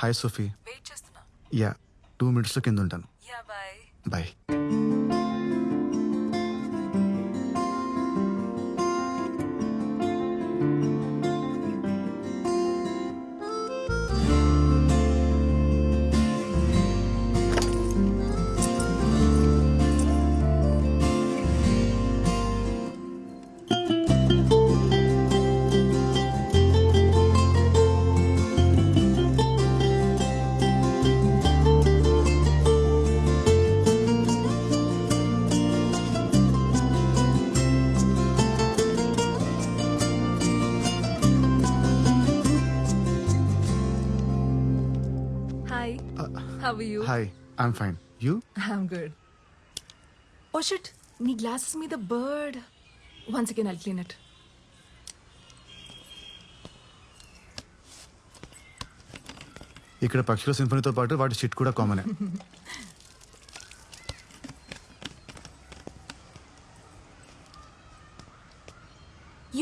Hi Sophie. Wait చేస్తున్నా. Yeah 2 minutesలో కింద ఉంటాను. Yeah bye. Bye. Hi. How are you? Hi, I'm fine. You? I'm good. Oh shit, నీ glasses మీద bird. Once again I'll clean it. ఇక్కడ పక్షుల సింఫనీతో పాటు వాటి షిట్ కూడా కామనే.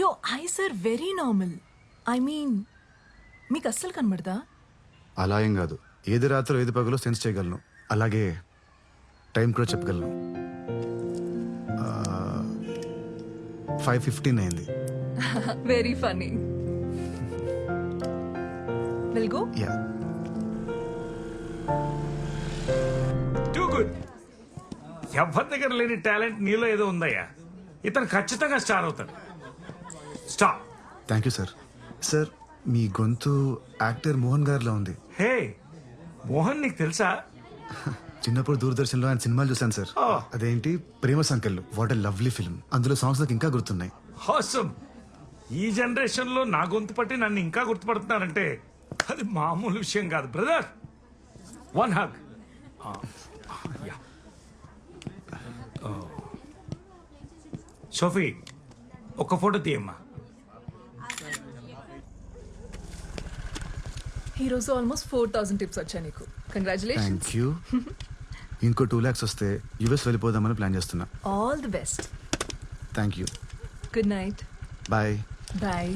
Yo eyes are very normal. I mean మీకు అస్సలు కనబడదా? అలా ఏం కాదు. ఏది రాత్రి ఏది పగలో సెన్స్ చేయగలను. అలాగే టైం కూడా చెప్పగలను. 5:15 అయింది. Very funny. Will go? Yeah. Too good. ఎవరి దగ్గర లేని టాలెంట్ నీలో ఏదో ఉందయ్యా. ఇతను ఖచ్చితంగా స్టార్ అవుతాడు. Stop. Thank you sir. Sir, మీ గొంతు యాక్టర్ మోహన్ గారిలో ఉంది. హే మోహన్, నీకు తెలుసా? చిన్నప్పుడు దూరదర్శన్లో ఆయన సినిమాలు చూశాను సార్. Oh. అదేంటి Prema Sankellu. What a lovely film. అందులో సాంగ్స్ నాకు ఇంకా గుర్తున్నాయి. హాసమ్. ఈ జనరేషన్ లో నా గొంతు పట్టి నన్ను ఇంకా గుర్తుపడుతున్నారంటే అది మామూలు విషయం కాదు బ్రదర్. One hug. సోఫీ, ఒక ఫోటో తీయమ్మా. ఈ రోజు ఆల్మోస్ట్ 4,000 టిప్స్ వచ్చాయి నీకు. కంగ్రాచులేషన్స్. Thank you. ఇంకో 2 lakhs వస్తే యుఎస్ వెళ్ళిపోదామని ప్లాన్ చేస్తున్నా. All the best. Thank you. Good night. Bye. Bye.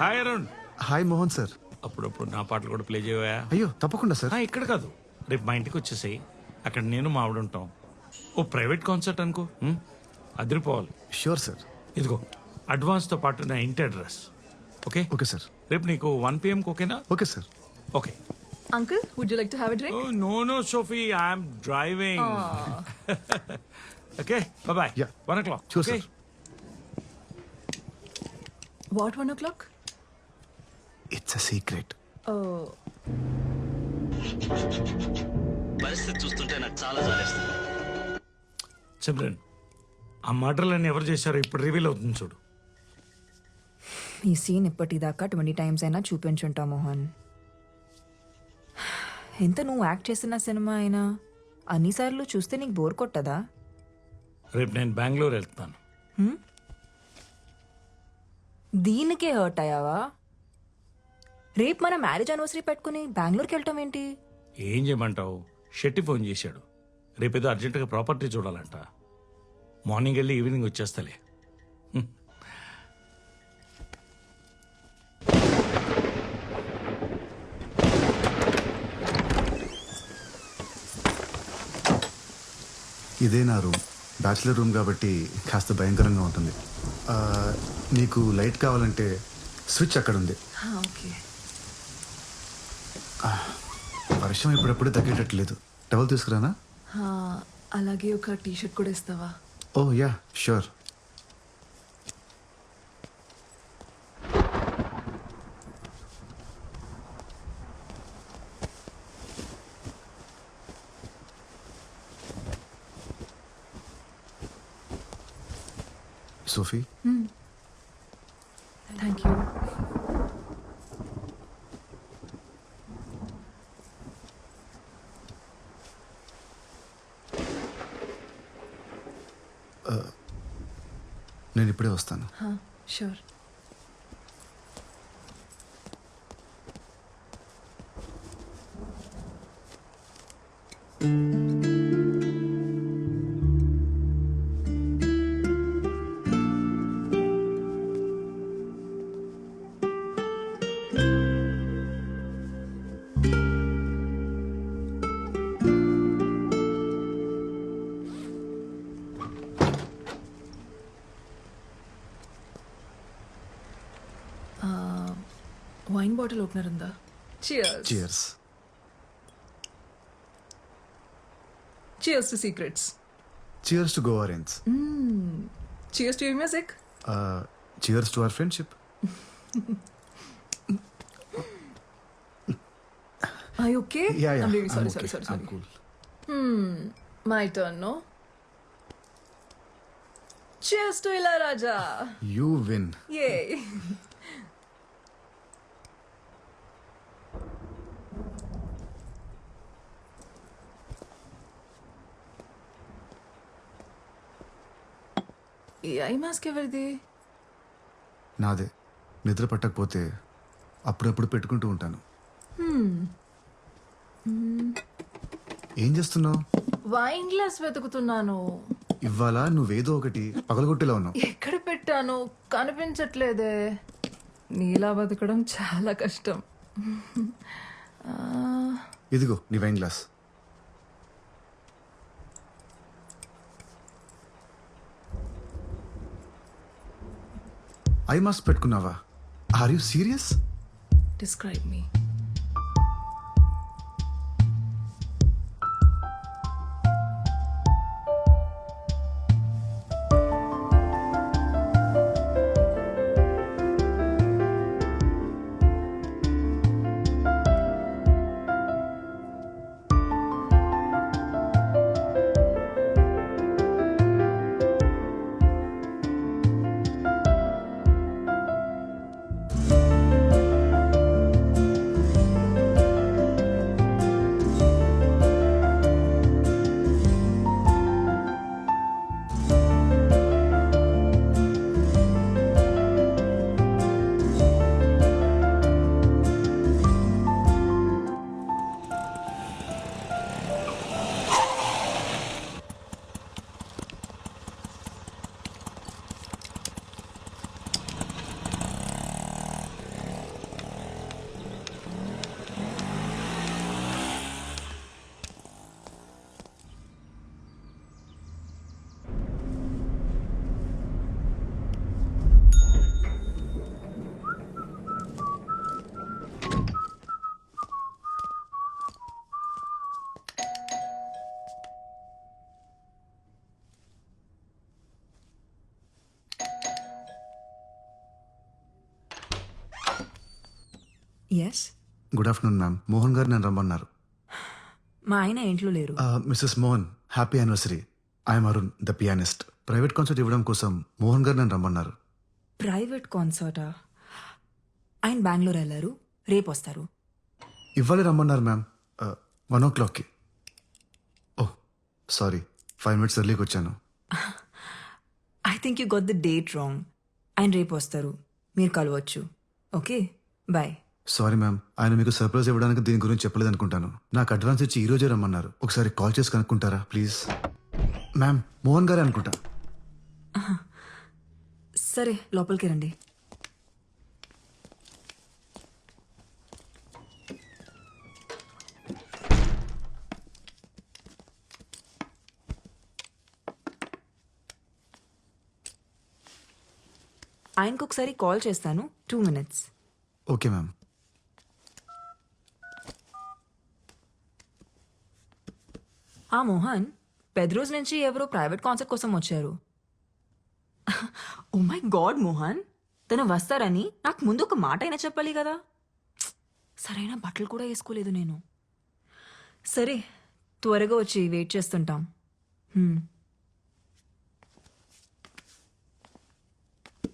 Hi Arun. Hi Mohan sir. అప్పుడప్పుడు నా పాటలు కూడా ప్లే చేయవా? అయ్యో తప్పకుండా సార్. ఇక్కడ కాదు, రేపు మా ఇంటికి వచ్చేసాయి. అక్కడ నేను మా ఆవిడ ఉంటాం. ఓ ప్రైవేట్ కాన్సర్ట్ అనుకో, అదిరిపోవాలి. Sure sir. ఇదిగో అడ్వాన్స్ తో పాటు నా ఇంటి అడ్రస్. Okay okay sir. రేపు నీకు 1 PM ఓకేనా? Okay sir. Okay. Uncle, would you like to have a drink? No Sophie, I'm driving. Okay bye. Yeah. 1 o'clock. Sure, sir. What 1 o'clock? It's a secret. Oh. పరిస్థితి చూస్తుంటే నాకు చాలా జాలేస్తుంది. సిమ్రన్, ఆ మర్డర్లన్నీ ఎవరు చేశారో ఇప్పుడు రివీల్ అవుతుంది చూడు. ఈ సీన్ ఇప్పటిదాకా 20 times అయినా చూపించుంటా మోహన్. ఎంత నువ్వు యాక్ట్ చేసిన సినిమా అయినా అన్నిసార్లు చూస్తే నీకు బోర్ కొట్టదా? రేపు నేను బెంగళూరు వెళ్తాను. దీనికే హర్ట్ అయ్యావా? రేపు మన మ్యారేజ్ యానివర్సరీ పెట్టుకుని బెంగళూరుకి వెళ్ళటం ఏంటి? ఏం చేయమంటావు? షెట్టి ఫోన్ చేశాడు. రేపేదో అర్జెంటుగా ప్రాపర్టీ చూడాలంట. మార్నింగ్ వెళ్ళి ఈవినింగ్ వచ్చేస్తలే. ఇదే నా రూమ్. బ్యాచిలర్ రూమ్ కాబట్టి కాస్త భయంకరంగా ఉంటుంది. నీకు లైట్ కావాలంటే స్విచ్ అక్కడ ఉంది. ఓకే. వర్షం ఇప్పుడప్పుడే తగ్గేటట్లేదు. టవల్ తీసుకురానా? అలాగే ఒక టీ-షర్ట్ కూడా ఇస్తావా? Oh yeah sure. Sophie, thank you. నేను ఇప్పుడే వస్తాను. షూర్. వైన్ బాటిల్ ఓపెనర్ ఉందా? Cheers. Cheers. Cheers to secrets. Cheers to Goa range. Cheers to your music. Cheers to our friendship. Are you okay? Yeah, I'm really sorry, I'm okay. sorry. I'm cool. My turn, no? Cheers to Ilayaraja. You win. Yay. ఈ eye mask ఎవరిది? నాదే. నిద్ర పట్టకపోతే అప్పుడప్పుడు పెట్టుకుంటూ ఉంటాను. ఏం చేస్తున్నావు? Wine glass వెతుకుతున్నాను. ఇవాళ నువ్వేదో ఒకటి పగలగొట్టేలా ఉన్నావు. ఎక్కడ పెట్టాను కనిపించట్లేదే. నీలా బతకడం చాలా కష్టం. ఇదిగో నీ వైన్ గ్లాస్. ఐ మాస్క్ పెట్టుకున్నావా? Are you serious? Describe me. Yes. Good afternoon ma'am. Mohan garu నన్ను రమ్మన్నారు. మా ఆయన ఇంట్లో లేరు. Mrs Mohan, happy anniversary. I'm Arun, the pianist. Private concert ఇవ్వడం కోసం మోహన్ గారు నన్ను రమ్మన్నారు. ప్రైవేట్ కాన్సర్టా? ఆయన బెంగళూరు వెళ్ళారు, రేపు వస్తారు. ఇవ్వాలి రమ్మన్నారు మ్యామ్. 1 o'clockకి. ఓ సారీ, 5 minutes ఎర్లీకి వచ్చాను. I think you got the date wrong. ఆయన రేపు వస్తారు, మీరు కలవచ్చు. Okay, bye. సారీ మ్యామ్, ఆయన మీకు సర్ప్రైజ్ ఇవ్వడానికి దీని గురించి చెప్పలేదు అనుకుంటాను. నాకు అడ్వాన్స్ ఇచ్చి ఈ రోజే రమ్మన్నారు. ఒకసారి కాల్ చేసి కనుక్కుంటారా ప్లీజ్? మ్యామ్, మోహన్ గారే అనుకుంటా. సరే, లోపలికి రండి. ఆయనకు ఒకసారి కాల్ చేస్తాను. 2 minutes. Okay ma'am. ఆ మోహన్, పెద్ద రోజు నుంచి ఎవరో ప్రైవేట్ కాన్సర్ట్ కోసం వచ్చారు. ఓ మై గాడ్ మోహన్, తను వస్తారని నాకు ముందు ఒక మాట అయినా చెప్పాలి కదా. సరైన బట్టలు కూడా వేసుకోలేదు నేను. సరే, త్వరగా వచ్చి వెయిట్ చేస్తుంటాం.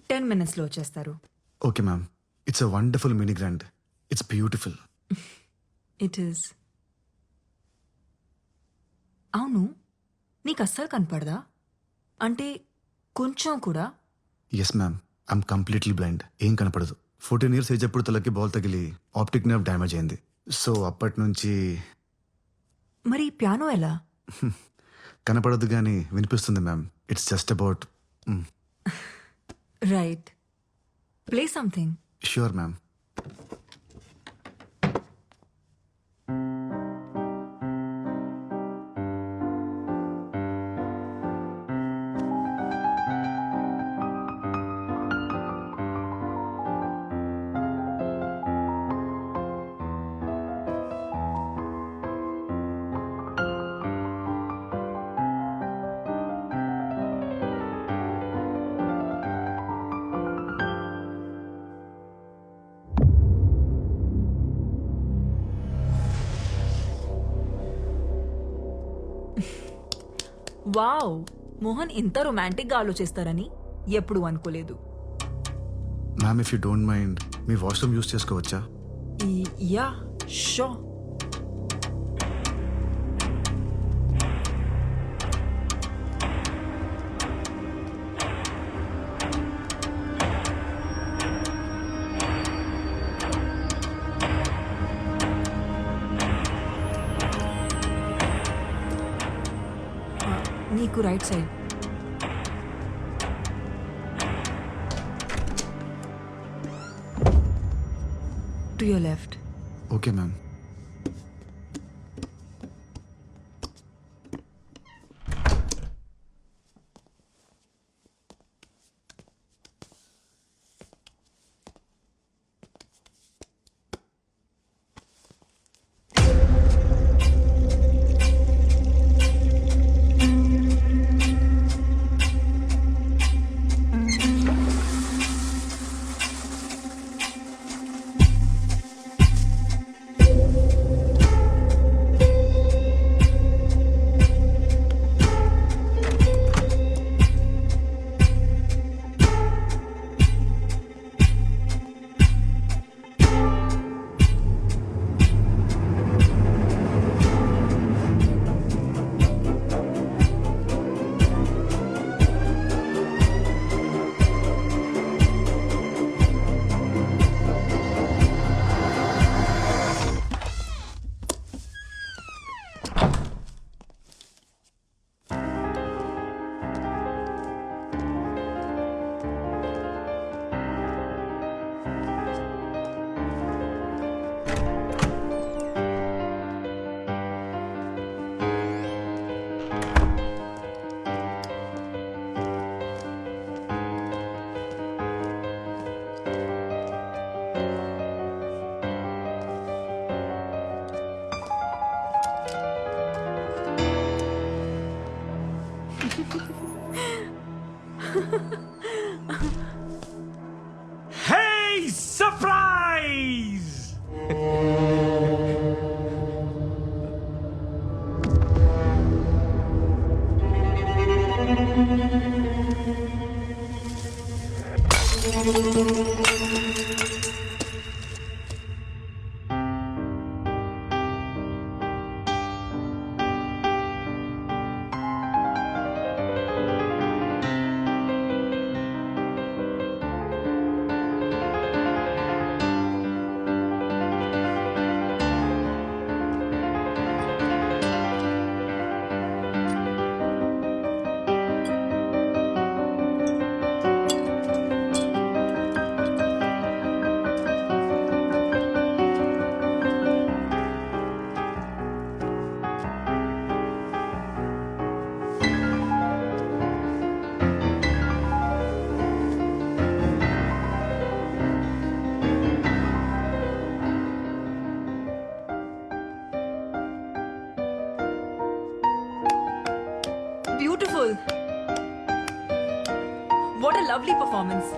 10 minutesలో వచ్చేస్తారు. Okay ma'am. It's a wonderful mini grand. It's beautiful. It is. అవును, నీకు అస్సలు కనపడదా? అంటే కొంచెం కూడా? Yes ma'am, I'm completely blind. ఏం కనపడదు. 14 years ఏజ్ అప్పుడు తలకి బాల్ తగిలి ఆప్టిక్ నర్వ్ డ్యామేజ్ అయింది. సో అప్పటి నుంచి మరి పియానో ఎలా? కనపడదు కానీ వినిపిస్తుంది ma'am. It's just about. Right, play something. Sure ma'am. Wow, Mohan ఇంత రొమాంటిక్ గా ఆలోచిస్తారని ఎప్పుడు అనుకోలేదు. Ma'am if you don't mind మీ వాష్రూమ్ యూస్ చేసుకోవచ్చా? Yeah sure. నీకు right side. To your left. Okay ma'am. Hey, surprise! Beautiful. What a lovely performance.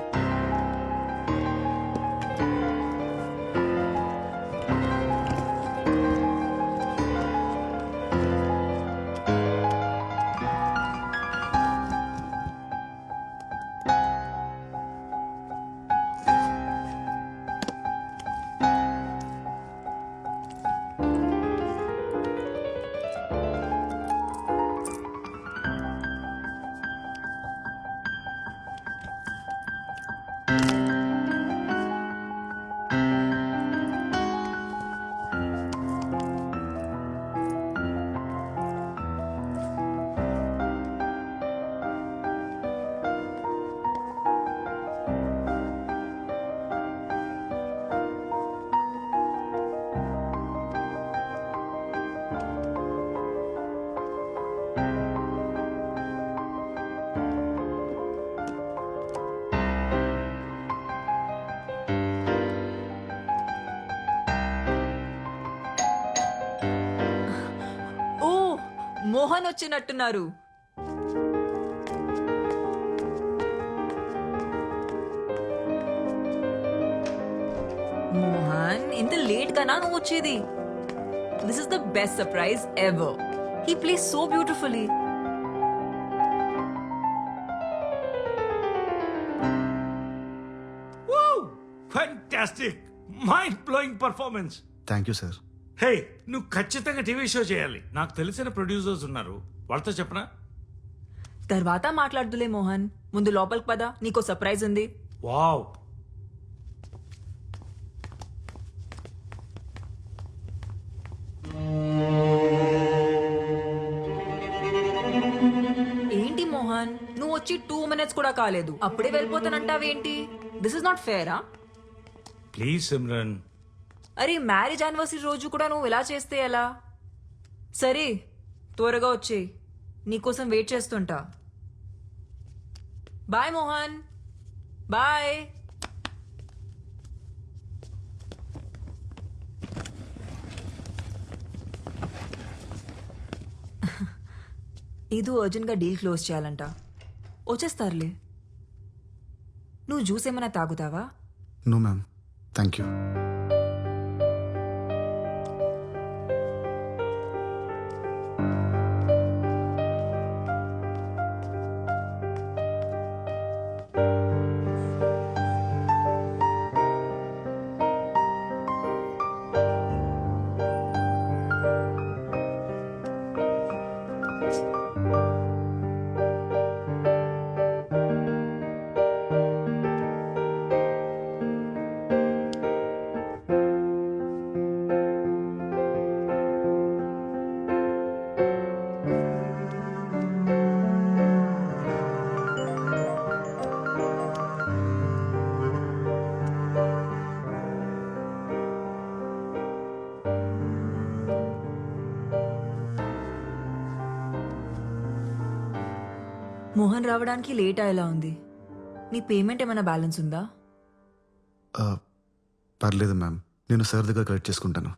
Mohan వచ్చినట్టున్నారు. మోహన్, ఇంత లేట్ గానా నువ్వు వచ్చేది? This is the best surprise ever. He plays so beautifully. Fantastic, mind blowing performance. Thank you sir. Hey, నువ్వు ఖచ్చితంగా TV show చేయాలి. నాకు తెలిసిన ప్రొడ్యూసర్స్ ఉన్నారు, వాళ్ళతో చెప్పనా? తర్వాత మాట్లాడుదులే మోహన్, ముందు లోపలికి పద, నీకో సర్ప్రైజ్ ఉంది. వావ్. ఏంటి మోహన్, నువ్వు వచ్చి 2 minutes కూడా కాలేదు, అప్పుడే వెళ్ళిపోతానంటావేంటి? దిస్ ఇస్ నాట్ ఫేరా? ప్లీజ్ సిమ్రన్. అరే మ్యారేజ్ యానివర్సరీ రోజు కూడా నువ్వు ఇలా చేస్తే ఎలా? సరే త్వరగా వచ్చేయి, నీకోసం వెయిట్ చేస్తుంటా. Bye Mohan, bye. ఇది అర్జెంట్గా డీల్ క్లోజ్ చేయాలంట, వచ్చేస్తారులే. నువ్వు జ్యూస్ ఏమైనా తాగుతావా? No ma'am, thank you. Mohan రావడానికి లేట్ అయ్యేలా ఉంది. నీ పేమెంట్ ఏమైనా బ్యాలెన్స్ ఉందా? పర్లేదు మ్యామ్, నేను సార్ దగ్గర కలెక్ట్ చేసుకుంటాను.